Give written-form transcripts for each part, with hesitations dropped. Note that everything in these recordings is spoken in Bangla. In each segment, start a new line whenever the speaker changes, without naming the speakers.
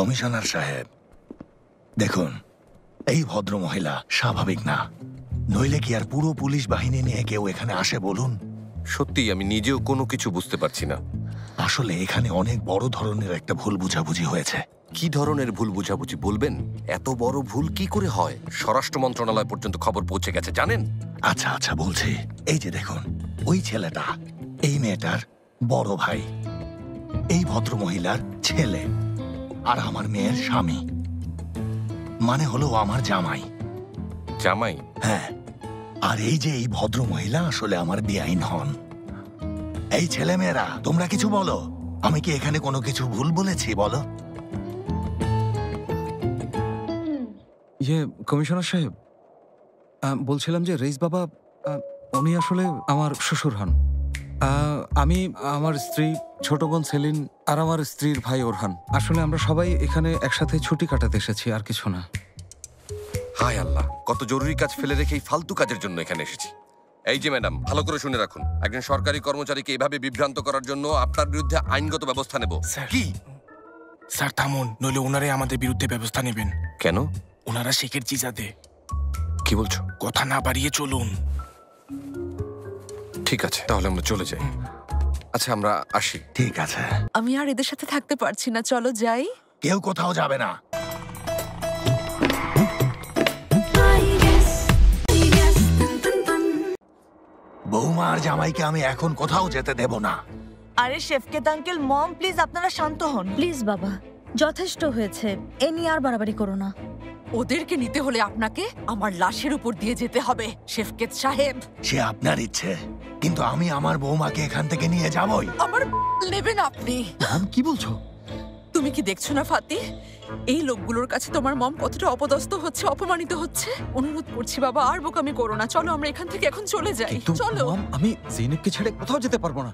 কমিশনার সাহেব, দেখুন, এই ভদ্র মহিলা স্বাভাবিক না। নইলে কি আর পুরো পুলিশ বাহিনী নিয়ে কেউ এখানে আসে বলুন?
সত্যি আমি নিজেও কোনো কিছু বুঝতে পারছি না।
আসলে এখানে অনেক বড় ধরনের একটা ভুল বুঝাবুঝি হয়েছে।
কি ধরনের ভুল বুঝাবুঝি বলবেন? এত বড় ভুল কি করে হয়? স্বরাষ্ট্র মন্ত্রণালয় পর্যন্ত খবর পৌঁছে গেছে, জানেন?
আচ্ছা আচ্ছা বলছি, এই যে দেখুন, ওই ছেলেটা এই মেয়েটার বড় ভাই, এই ভদ্র মহিলার ছেলে, আর আমার মেয়ের স্বামী, মানে হলো ও আমার জামাই।
জামাই?
হ্যাঁ, আর এই যে এই ভদ্র মহিলা আসলে আমার বেআইন হন। এই ছেলে মেয়েরা, তোমরা কিছু বলো। আমি কি এখানে কোনো কিছু ভুল বলেছি বলো?
কমিশনার সাহেব, বলছিলাম যে রেইস বাবা, উনি আসলে আমার শ্বশুর হন। আমি, আমার স্ত্রী, ছোট বোন সেলিন আর আমার স্ত্রীর ভাই ওরহান, আসলে আমরা সবাই এখানে একসাথে ছুটি কাটাতে এসেছি, আর কিছু না।
হায় আল্লাহ, কত জরুরি কাজ ফেলে রেখে এই ফালতু কাজের জন্য এখানে এসেছি। এই যে ম্যাডাম, ভালো করে শুনে রাখুন, একজন সরকারি কর্মচারীকে এভাবে বিভ্রান্ত করার জন্য আপনার বিরুদ্ধে আইনগত ব্যবস্থা নেব। কি?
স্যার থামুন, নইলে ওনারাই আমাদের বিরুদ্ধে ব্যবস্থা নেবেন।
কেন?
ওনারা শেখের জিজাদে।
কি বলছো?
কথা না বাড়িয়ে চলুন।
ঠিক আছে, তাহলে আমরা চলে যাই। আচ্ছা, আমরা আসি।
ঠিক আছে,
আমি আর এদের সাথে থাকতে পারছি না, চলো যাই।
কেউ কোথাও যাবে না। বৌমা আর জামাইকে আমি এখন কোথাও যেতে দেব না।
আরে শেফকেত আঙ্কেল, মম প্লিজ আপনারা শান্ত হন।
প্লিজ বাবা, যথেষ্ট হয়েছে, এ নিয়ে আর বাড়াবাড়ি করো না।
ওদেরকে নিতে হলে আপনাকে আমার লাশের উপর দিয়ে যেতে হবে শেফকেত সাহেব।
সে আপনার ইচ্ছে, কিন্তু আমি আমার বৌমাকে এখান থেকে নিয়ে যাবই।
আমার নেবেন আপনি?
কি বলছো?
তুমি কি দেখছো না ফাতি, এই লোকগুলোর কাছে তোমার মম কতটা অপদস্থ হচ্ছে, অপমানিত হচ্ছে? অনুরোধ করছি বাবা, আর বোকামি করো না, চলো আমরা এখান থেকে এখন চলে যাই।
কিন্তু
চলো।
মম, আমি জেনেবকে ছেড়ে কোথাও যেতে পারবো না।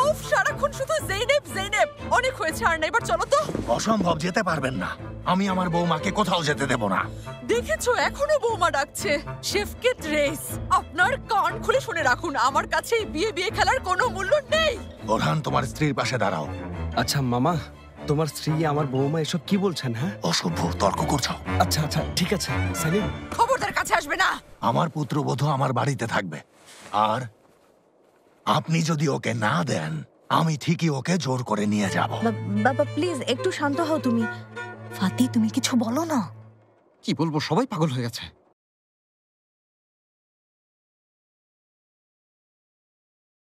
ওফ, সারাক্ষণ শুধু জেনেব জেনেব, অনেক হয়েছে, আর না, এবার চলো তো।
অসম্ভব, যেতে পারবেন না। আমি আমার বৌমাকে কোথাও যেতে দেব না।
দেখেছো, এখনো বৌমা ডাকছে। শেফকেত রেইস, আপনার কান খুলে শুনে রাখুন, আমার কাছে এই বিয়ে বিয়ে খেলার কোনো মূল্য নেই।
ওরহান, তোমার স্ত্রীর পাশে দাঁড়াও।
আচ্ছা মামা, তোমার স্ত্রী আমার বৌমা এসব কি বলছেন? হ্যাঁ,
অসভ্য, তর্ক করছো।
আচ্ছা আচ্ছা ঠিক আছে। সেলিম,
খবরদার কাছে আসবে না।
আমার পুত্রবধূ আমার বাড়িতে থাকবে, আর আপনি যদি ওকে না দেন, আমি ঠিকই ওকে জোর করে নিয়ে যাব।
বাবা প্লিজ একটু শান্ত হও তুমি। ফাতি, তুমি কিছু বলো না।
কি বলবো, সবাই পাগল হয়ে গেছে।